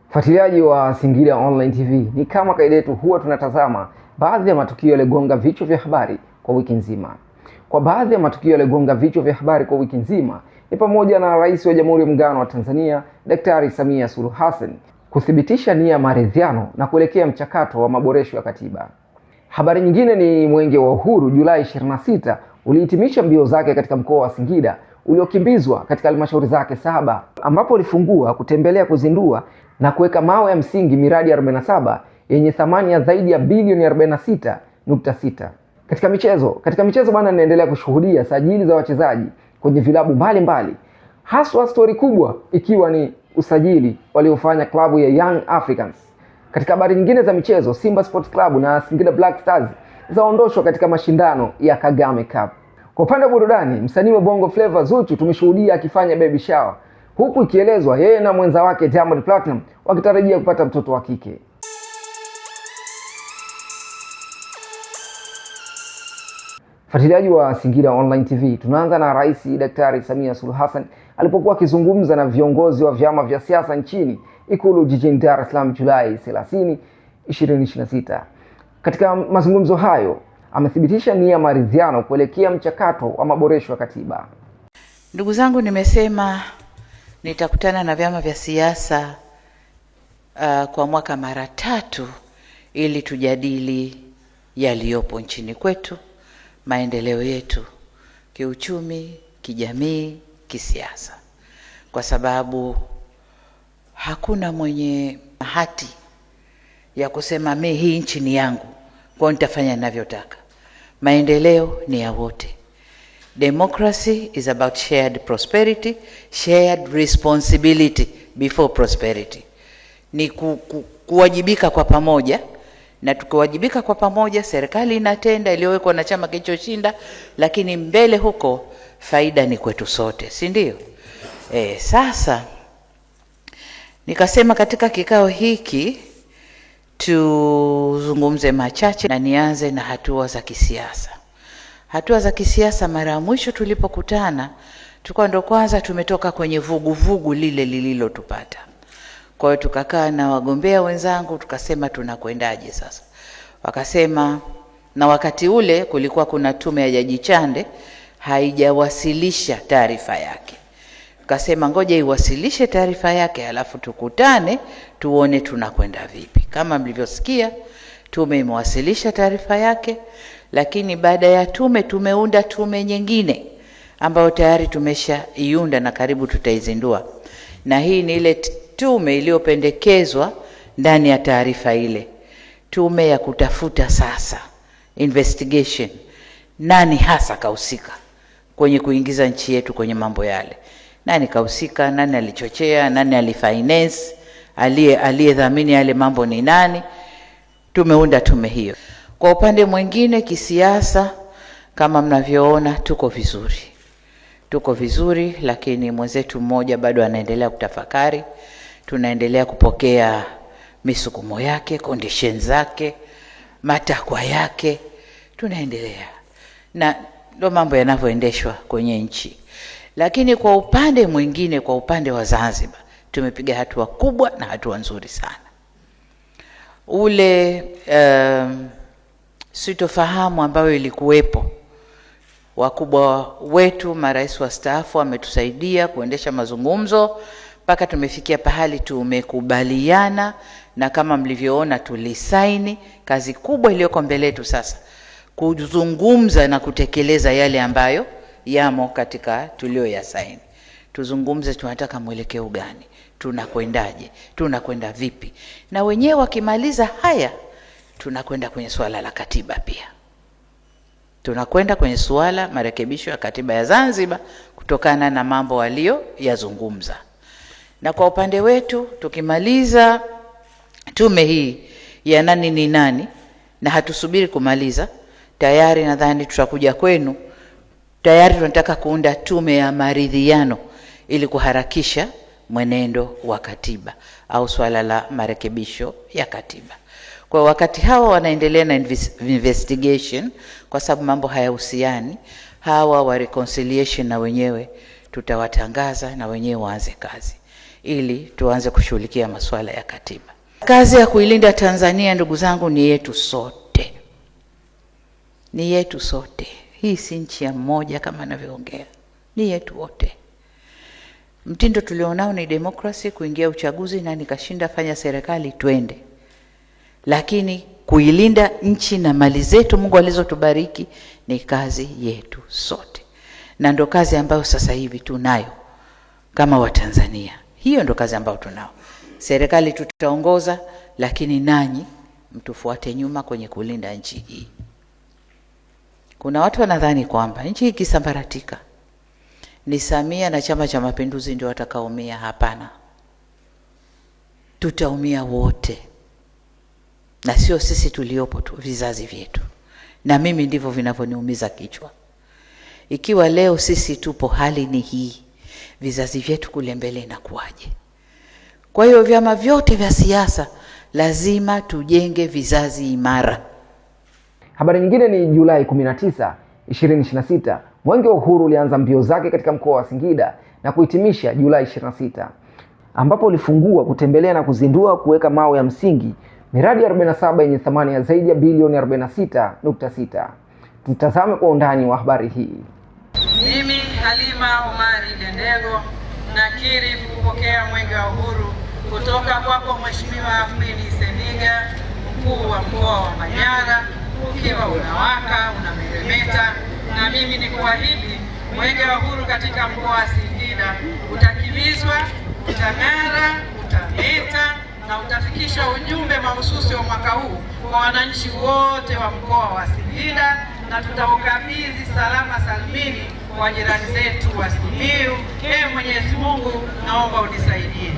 Fuatiliaji wa Singida Online TV, ni kama kaida yetu huwa tunatazama baadhi ya matukio yaliyogonga vichwa vya habari kwa wiki nzima. Kwa baadhi ya matukio yaliyogonga vichwa vya habari kwa wiki nzima ni pamoja na Rais wa Jamhuri ya Muungano wa Tanzania Daktari Samia Suluhu Hassan kuthibitisha nia ya maridhiano na kuelekea mchakato wa maboresho ya katiba. Habari nyingine ni Mwenge wa Uhuru Julai 26 ulihitimisha mbio zake katika mkoa wa Singida uliokimbizwa katika halmashauri zake 7, ambapo ulifungua, kutembelea, kuzindua na kuweka mawe ya msingi miradi 47 yenye thamani ya zaidi ya bilioni 46.6. Katika michezo bwana, ninaendelea kushuhudia sajili za wachezaji kwenye vilabu mbalimbali, haswa stori kubwa ikiwa ni usajili waliofanya klabu ya Young Africans. Katika habari nyingine za michezo, Simba Sports Club na Singida Black Stars zaondoshwa katika mashindano ya Kagame Cup. Kwa upande wa burudani, msanii wa Bongo Flava Zuchu tumeshuhudia akifanya baby shower, huku ikielezwa yeye na mwenza wake Diamond Platinum wakitarajia kupata mtoto wa kike. Fuatiliaji wa Singida Online TV, tunaanza na Rais Daktari Samia Suluhu Hassan alipokuwa akizungumza na viongozi wa vyama vya siasa nchini Ikulu jijini Dar es Salaam Julai 30, 2026. Katika mazungumzo hayo amethibitisha nia ya maridhiano kuelekea mchakato wa maboresho ya katiba. Ndugu zangu, nimesema nitakutana na vyama vya siasa kwa mwaka mara 3 ili tujadili yaliyopo nchini kwetu, maendeleo yetu kiuchumi, kijamii, kisiasa, kwa sababu hakuna mwenye hati ya kusema mimi hii nchi ni yangu, kwa nitafanya ninavyotaka. Maendeleo ni ya wote. Democracy is about shared prosperity, shared responsibility before prosperity. Ni kuwajibika kwa pamoja, na tukiwajibika kwa pamoja serikali inatenda iliyowekwa na chama kilichoshinda, lakini mbele huko faida ni kwetu sote, si ndio? Sasa nikasema katika kikao hiki tuzungumze machache, na nianze na hatua za kisiasa. Hatua za kisiasa, mara ya mwisho tulipokutana tulikuwa ndo kwanza tumetoka kwenye vuguvugu lile lililotupata. Kwa hiyo tukakaa na wagombea wenzangu tukasema tunakwendaje sasa. Wakasema, na wakati ule kulikuwa kuna tume ya Jaji Chande haijawasilisha taarifa yake. Tukasema ngoja iwasilishe taarifa yake, alafu tukutane tuone tunakwenda vipi. Kama mlivyosikia, tume imewasilisha taarifa yake, lakini baada ya tume tumeunda tume nyingine ambayo tayari tumeshaiunda na karibu tutaizindua. Na hii ni ile tume iliyopendekezwa ndani ya taarifa ile, tume ya kutafuta sasa investigation, nani hasa kahusika kwenye kuingiza nchi yetu kwenye mambo yale. Nani kahusika, nani alichochea, nani alifinance, aliyedhamini yale mambo ni nani. Tumeunda tume hiyo. Kwa upande mwingine kisiasa, kama mnavyoona tuko vizuri, lakini mwenzetu mmoja bado anaendelea kutafakari. Tunaendelea kupokea misukumo yake, conditions zake, matakwa yake, tunaendelea. Na ndo mambo yanavyoendeshwa kwenye nchi. Lakini kwa upande mwingine, kwa upande wa Zanzibar, tumepiga hatua kubwa na hatua nzuri sana. Ule sitofahamu ambayo ilikuwepo, wakubwa wetu, marais wastaafu wametusaidia kuendesha mazungumzo mpaka tumefikia pahali tumekubaliana, na kama mlivyoona tulisaini. Kazi kubwa iliyoko mbele yetu sasa kuzungumza na kutekeleza yale ambayo yamo katika tulioyasaini. Tuzungumze tunataka mwelekeo gani, tunakwendaje, tunakwenda vipi, na wenyewe wakimaliza haya tunakwenda kwenye suala la katiba pia. Tunakwenda kwenye suala marekebisho ya katiba ya Zanzibar kutokana na mambo walioyazungumza. Na kwa upande wetu tukimaliza tume hii ya nani ni nani, na hatusubiri kumaliza, tayari nadhani tutakuja kwenu. Tayari tunataka kuunda tume ya maridhiano ili kuharakisha mwenendo wa katiba au swala la marekebisho ya katiba. Kwa wakati hawa wanaendelea na investigation, kwa sababu mambo hayahusiani, hawa wa reconciliation na wenyewe tutawatangaza na wenyewe waanze kazi. ili tuanze kushughulikia masuala ya katiba. Kazi ya kuilinda Tanzania, ndugu zangu, ni yetu sote. Ni yetu sote. Hii si nchi ya mmoja kama anavyoongea. Ni yetu wote. Mtindo tulionao ni demokrasi, kuingia uchaguzi na nikashinda, fanya serikali, twende. Lakini kuilinda nchi na mali zetu Mungu alizotubariki ni kazi yetu sote. Na ndo kazi ambayo sasa hivi tunayo kama Watanzania. Hiyo ndo kazi ambayo tunao. Serikali tutaongoza, lakini nanyi mtufuate nyuma kwenye kulinda nchi hii. Kuna watu wanadhani kwamba nchi hii ikisambaratika ni Samia na Chama cha Mapinduzi ndio watakaoumia. Hapana. Tutaumia wote. Na sio sisi tuliopo tu, vizazi vyetu. Na mimi ndivyo vinavyoniumiza kichwa. Ikiwa leo sisi tupo, hali ni hii, vizazi vyetu kule mbele inakuwaje? Kwa hiyo vyama vyote vya siasa lazima tujenge vizazi imara. Habari nyingine ni Julai 19, 2026, Mwenge wa Uhuru ulianza mbio zake katika mkoa wa Singida na kuhitimisha Julai 26, ambapo ulifungua, kutembelea na kuzindua kuweka mawe ya msingi miradi 47 yenye thamani ya zaidi ya bilioni 46.6. Tutazame kwa undani wa habari hii. Mimi Halima Omari Dendego nakiri kupokea Mwenge wa Uhuru kutoka kwako Mheshimiwa Fredi Sendiga, mkuu wa mkoa wa Manyara, ukiwa unawaka, unameremeta, na mimi ni kuahidi Mwenge wa Uhuru katika mkoa wa Singida utakimizwa, utang'ara, utameta na utafikisha ujumbe mahususi wa mwaka huu kwa wananchi wote wa mkoa wa Singida, na tutaukabidhi salama salimini kwa jirani zetu wa Simiyu. Mwenyezi Mungu, naomba unisaidie.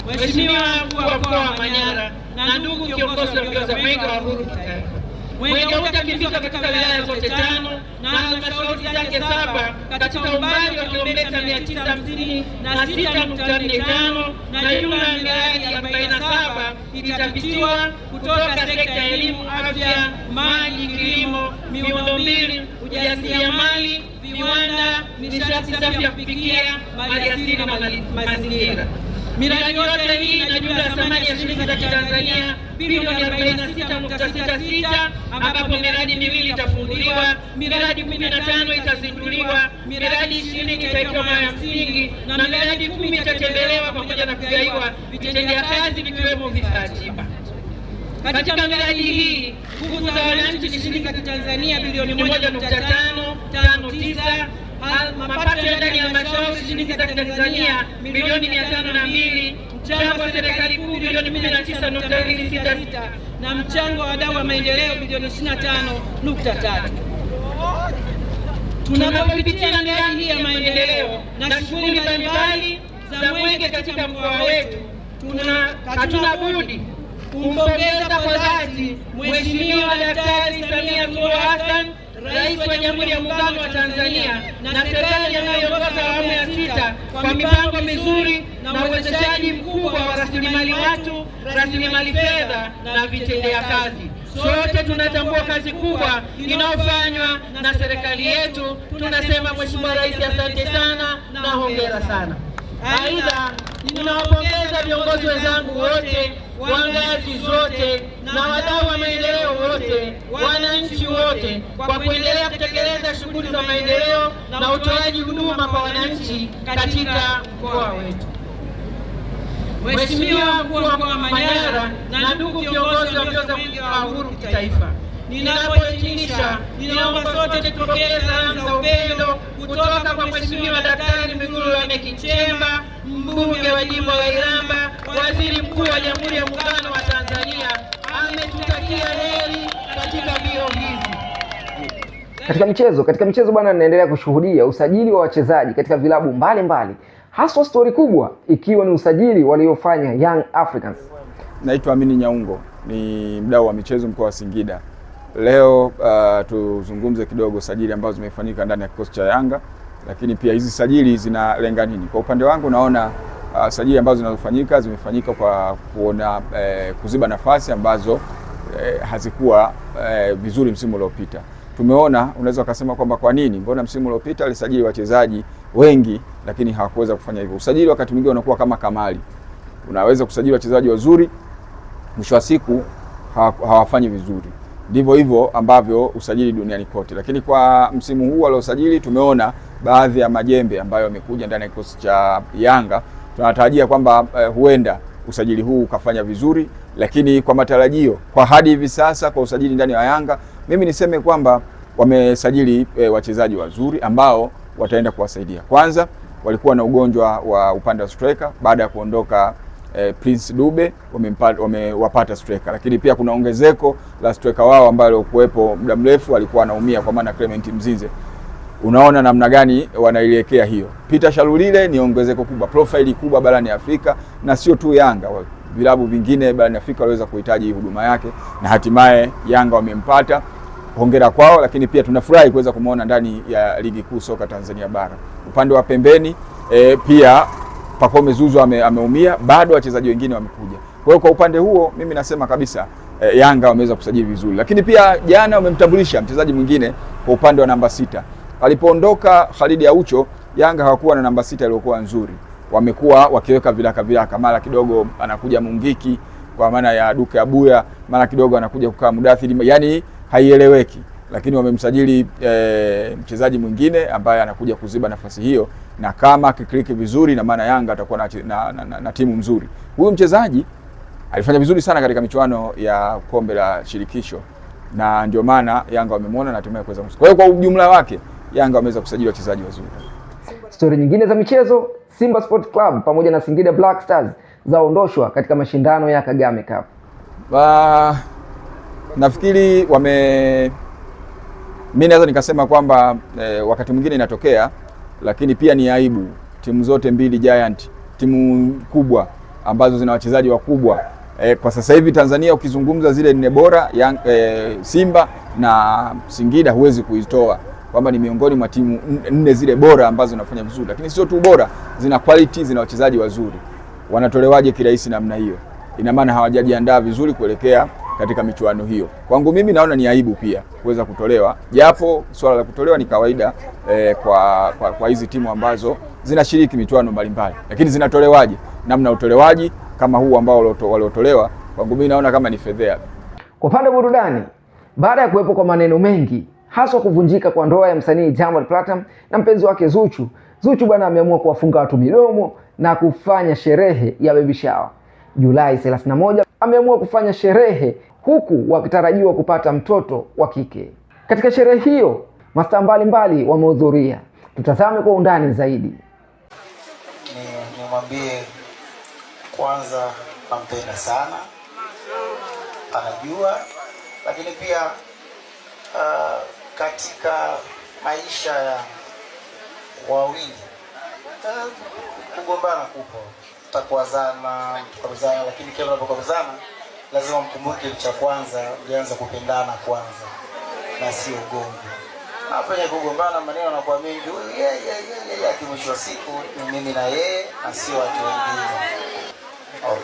Mheshimiwa mkuu wa mkoa wa Manyara na ndugu kiongozi wa mbio za Mwenge wa Uhuru kitaifa, Mwenge utakimbizwa katika wilaya zote 5 na halmashauri zake 7 katika umbali wa kilomita 956.45 na jumla ya miradi 47 itapitiwa kutoka sekta ya elimu, afya, maji, kilimo, miundombinu, ujasiriamali, viwanda, nishati safi ya kupikia, maliasili na mazingira. Miradi yote hii ina jumla ya thamani ya shilingi za Tanzania bilioni 46.66, ambapo miradi 2 itafunguliwa, miradi 15 itazinduliwa, miradi 20 itawekewa mawe ya msingi na miradi 10 itatembelewa pamoja na kugaiwa vitendea kazi vikiwemo vifaa tiba. Katika miradi hii nguvu za wananchi ni shilingi za Tanzania bilioni 1.559, mapato ya ndani ya halmashauri shilingi za Tanzania milioni 502, mchango wa serikali kuu bilioni 19.266 na mchango wa wadau wa maendeleo bilioni 25.3. Tunapopitia miradi hii ya maendeleo na shughuli mbalimbali za Mwenge katika mkoa wetu, hatuna budi kumpongeza kwa dhati Mheshimiwa Daktari Samia Suluhu Hassan, Rais wa Jamhuri ya Muungano wa Tanzania, na serikali inayoongoza awamu ya 6 kwa mipango mizuri na uwezeshaji mkubwa wa rasilimali watu, rasilimali fedha na vitendea kazi. Sote tunatambua kazi kubwa inayofanywa na serikali yetu. Tunasema Mheshimiwa Rais, asante sana na hongera sana. Aidha, ninawapongeza viongozi wenzangu wote wa ngazi zote na wadau wa maendeleo wote, wananchi wote, kwa kuendelea kutekeleza shughuli za maendeleo na utoaji huduma kwa wananchi katika mkoa wetu. Mheshimiwa mkuu wa mkoa wa Manyara na ndugu kiongozi wa mbio za Mwenge wa Uhuru kitaifa, ninapohitimisha, ninaomba sote tupokee salamu za upendo kutoka kwa Mheshimiwa Daktari Mwigulu Lameck Nchemba, mbunge wa jimbo la Iramba, waziri mkuu wa Jamhuri ya Muungano wa Tanzania. Ametutakia heri katika mbio hizi. Katika michezo bwana, ninaendelea kushuhudia usajili wa wachezaji katika vilabu mbalimbali, haswa stori kubwa ikiwa ni usajili waliofanya Young Africans. Naitwa Amini Nyaungo, ni mdau wa michezo mkoa wa Singida. Leo tuzungumze kidogo sajili ambazo zimefanyika ndani ya kikosi cha Yanga, lakini pia hizi sajili zinalenga nini? Kwa upande wangu naona sajili ambazo zimefanyika kwa kuona kuziba nafasi ambazo hazikuwa vizuri msimu uliopita. tumeona, unaweza kusema kwamba kwa nini, mbona msimu uliopita alisajili wachezaji wengi lakini hawakuweza kufanya hivyo. Usajili wakati mwingine unakuwa kama kamali, unaweza kusajili wachezaji wazuri, mwisho wa siku hawafanyi vizuri. Ndivyo hivyo ambavyo usajili duniani kote. Lakini kwa msimu huu waliosajili, tumeona baadhi ya majembe ambayo yamekuja ndani ya kikosi cha Yanga. Tunatarajia kwamba huenda usajili huu ukafanya vizuri, lakini kwa matarajio, kwa hadi hivi sasa kwa usajili ndani ya Yanga, mimi niseme kwamba wamesajili wachezaji wazuri ambao wataenda kuwasaidia. Kwanza walikuwa na ugonjwa wa upande wa striker, baada ya kuondoka Prince Dube wamewapata striker, lakini pia kuna ongezeko la striker wao ambao kuwepo muda mrefu alikuwa anaumia, kwa maana Clement Mzinze. Unaona namna gani wanaielekea hiyo. Peter Shalulile ni ongezeko kubwa, profile kubwa barani Afrika, na sio tu Yanga, vilabu vingine barani Afrika waliweza kuhitaji huduma yake, na hatimaye Yanga wamempata. Hongera kwao, lakini pia tunafurahi kuweza kumuona ndani ya ligi kuu soka Tanzania bara. Upande wa pembeni pia Pacome Zuzu ameumia, bado wachezaji wengine wamekuja. Kwa hiyo kwa upande huo mimi nasema kabisa Yanga wameweza kusajili vizuri. Lakini pia jana wamemtambulisha mchezaji mwingine kwa upande wa namba 6. Alipoondoka Khalid Aucho, Yanga hawakuwa na namba 6 iliyokuwa nzuri. Wamekuwa wakiweka vilaka, mara kidogo anakuja Mungiki kwa maana ya Duke Abuya, mara kidogo anakuja kukaa Mudathiri, yani haieleweki. Lakini wamemsajili mchezaji mwingine ambaye anakuja kuziba nafasi hiyo, na kama akikliki vizuri, na maana Yanga atakuwa na timu nzuri. Huyu mchezaji alifanya vizuri sana katika michuano ya kombe la shirikisho, na ndio maana Yanga wamemwona na hatimaye kuweza. Kwa hiyo kwa ujumla wake Yanga wameweza kusajili wachezaji wazuri. Stori nyingine za michezo, Simba Sport Club pamoja na Singida Black Stars zaondoshwa katika mashindano ya Kagame Cup. Nafikiri mimi naweza nikasema kwamba wakati mwingine inatokea, lakini pia ni aibu. Timu zote mbili giant, timu kubwa ambazo zina wachezaji wakubwa. Kwa sasa hivi Tanzania ukizungumza zile nne bora, Simba na Singida huwezi kuitoa kwamba ni miongoni mwa timu nne zile bora ambazo zinafanya vizuri. Lakini sio tu bora, zina quality, zina wachezaji wazuri. Wanatolewaje kirahisi namna hiyo? Ina maana hawajajiandaa vizuri kuelekea katika michuano hiyo. Kwangu mimi naona ni aibu pia kuweza kutolewa, japo swala la kutolewa ni kawaida kwa hizi timu ambazo zinashiriki michuano mbalimbali. Lakini zinatolewaje? Namna utolewaji kama huu ambao waliotolewa, kwangu mimi naona kama ni fedhea. Kwa upande wa burudani, baada ya kuwepo kwa maneno mengi, haswa kuvunjika kwa ndoa ya msanii Diamond Platnumz na mpenzi wake Zuchu bwana ameamua kuwafunga watu midomo na kufanya sherehe ya baby shower. Julai 31 ameamua kufanya sherehe huku wakitarajiwa kupata mtoto wa kike. Katika sherehe hiyo, mastaa mbalimbali wamehudhuria. Tutazame kwa undani zaidi. Nimwambie kwanza nampenda sana, anajua, lakini pia katika maisha ya wawili kugombana kupo, tutakwazana, lakini kila unapokwazana lazima mkumbuke cha kwanza ulianza kupendana kwanza na sio ugomvi. Hapana kugombana maneno yanakuwa mengi, mwisho wa siku ni mimi na yeye na sio watu wengine.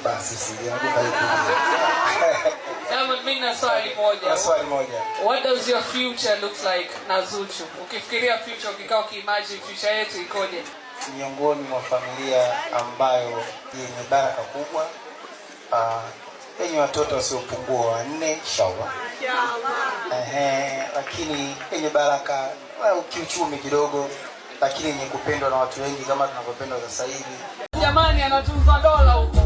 Basi sisi mimi na swali moja. What does your future look like na Zuchu? Ukifikiria future, ukikaa ukiimagine future yetu ikoje? Miongoni mwa familia ambayo yenye baraka kubwa, yenye watoto wasiopungua 4 inshallah. Lakini yenye baraka kiuchumi kidogo, lakini yenye kupendwa na watu wengi kama tunavyopendwa sasa hivi. Jamani, anatunza dola huko.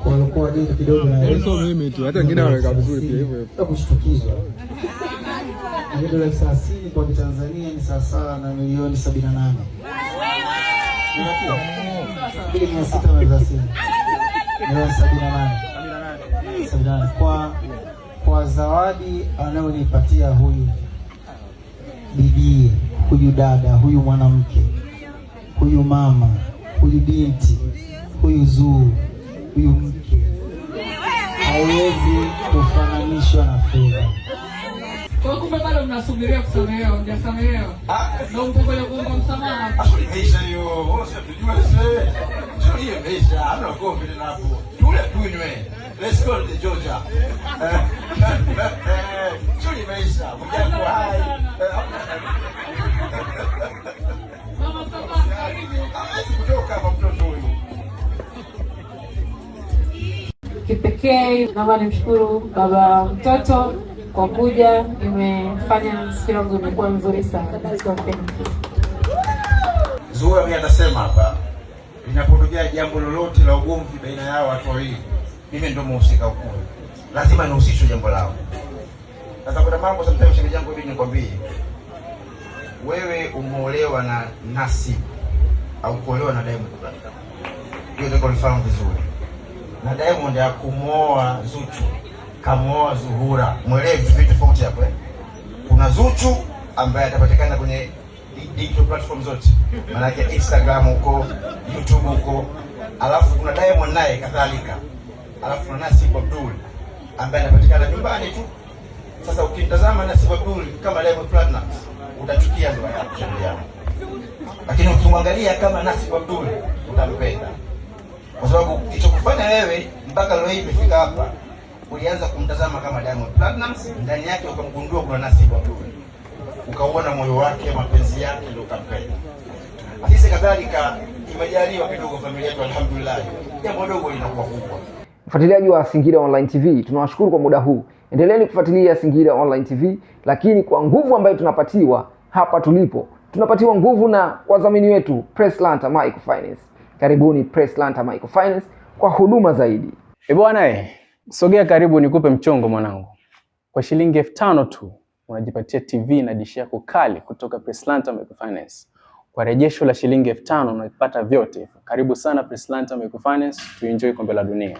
Walikuwa dini kidogo na sio mimi tu, hata wengine wanaweka vizuri pia hivyo. Kushtukizwa. Dola 30 kwa Tanzania ni sawa na milioni 78. Milioni 630. Milioni 78. Kwa zawadi anayonipatia huyu bibi, huyu dada, huyu mwanamke, huyu mama, huyu binti, huyu Zuu, huyu mke, haiwezi kufananishwa na fedha. Kwa kumbe bado mnasubiria kusamehewa, mjasamehewa. Ndio mko kwenye kuomba msamaha. Maisha hiyo, sio tujue sasa. Sio hiyo maisha, hana govi tena hapo. Tule tunywe. Let's go to Georgia. Sio hiyo maisha, mjako hai. Mama Sabana, karibu. Kutoka hapa mtoto huyu. Kipekee naomba nimshukuru baba mtoto kwa kuja, imefanya siku yangu imekuwa nzuri sana. Zuhura mimi anasema hapa, linapotokea jambo lolote la ugomvi baina yao watu wawili, mimi ndio mhusika mkuu. Lazima nihusishwe jambo lao. Sasa kuna mambo sometimes shemeji yangu hivi nikwambie. Wewe umeolewa na Nasib au kuolewa na Diamond Platnumz. Hiyo ndio kulifahamu vizuri. Na Diamond hakumuoa Zuchu, kamuoa Zuhura. Mwelewe vitu tofauti hapo Kuna Zuchu ambaye atapatikana kwenye digital platform zote. Maana yake Instagram huko, YouTube huko. Alafu kuna Diamond naye kadhalika. Alafu kuna Nasib Abdul ambaye anapatikana nyumbani tu. Sasa ukitazama Nasib Abdul kama Diamond Platnumz utachukia ndoa yako shambani. Lakini ukimwangalia kama Nasib Abdul utampenda. Kwa sababu kilichokufanya wewe mpaka leo hii umefika hapa, ulianza kumtazama kama Diamond Platnumz, ndani yake ukamgundua kuna Nasib Abdul. Ukaona moyo wake, mapenzi yake ndio ukampenda. Sisi kadhalika imejaliwa kidogo familia yetu alhamdulillah. Jambo dogo linakuwa kubwa. Mfuatiliaji wa Singida Online TV, tunawashukuru kwa muda huu. Endeleeni kufuatilia Singida Online TV, lakini kwa nguvu ambayo tunapatiwa hapa tulipo, tunapatiwa nguvu na wadhamini wetu Presslanta Microfinance. Karibuni Presslanta Microfinance kwa huduma zaidi. Bwana sogea karibu nikupe mchongo mwanangu. Kwa shilingi 5,000 tu unajipatia TV na dishi yako kali kutoka Presslanta Microfinance. Kwa rejesho la shilingi 5,000 unapata vyote. Karibu sana Presslanta Microfinance, tuenjoy kombe la dunia.